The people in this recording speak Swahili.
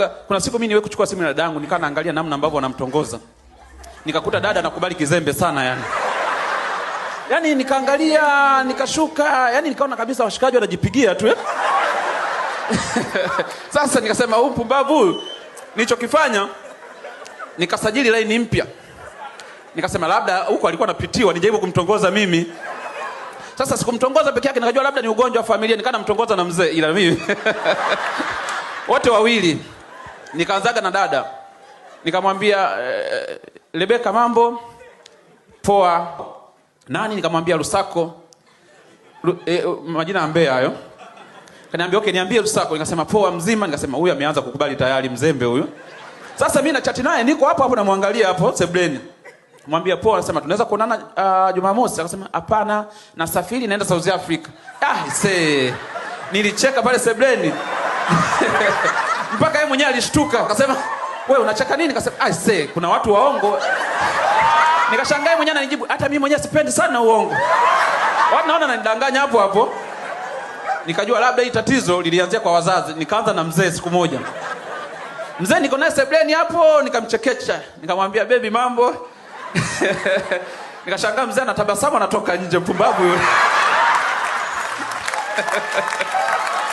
Kuna siku mimi niwe kuchukua simu ya dadangu, nikaa naangalia namna ambavyo anamtongoza. Nikakuta dada anakubali kizembe sana yani. Yaani nikaangalia, nikashuka, yani nikaona kabisa washikaji wanajipigia tu. Sasa nikasema huyu mpumbavu nilichokifanya nikasajili line mpya. Nikasema labda huko alikuwa anapitiwa nijaribu kumtongoza mimi. Sasa sikumtongoza peke yake, nikajua labda ni ugonjwa wa familia, nikana mtongoza na mzee ila mimi. Wote wawili. Nikaanzaga na dada. Nikamwambia Rebeka mambo poa. Nani? Nikamwambia Lusako. Majina Mbeya hayo. Kaniambia okay, niambie Lusako. Nikasema poa mzima. Nikasema huyu ameanza kukubali tayari, mzembe huyu. Sasa mimi na chat naye, niko hapo namwangalia hapo sebleni. Mwambia poa, anasema tunaweza kuonana Jumamosi. Akasema hapana, nasafiri naenda South Africa. Nilicheka pale sebleni. Mpaka yeye mwenyewe alishtuka. Akasema wewe unacheka nini? Akasema kuna watu waongo. Nikashangaa mwenyewe ananijibu hata mimi mwenyewe sipendi sana uongo. Watu naona ananidanganya hapo hapo. Nikajua labda hii tatizo lilianzia kwa wazazi. Nikaanza na mzee siku moja. Mzee niko naye sebleni hapo, nikamchekecha. Nikamwambia baby mambo. Nikashangaa mzee anatabasamu anatoka nje, mpumbavu yule.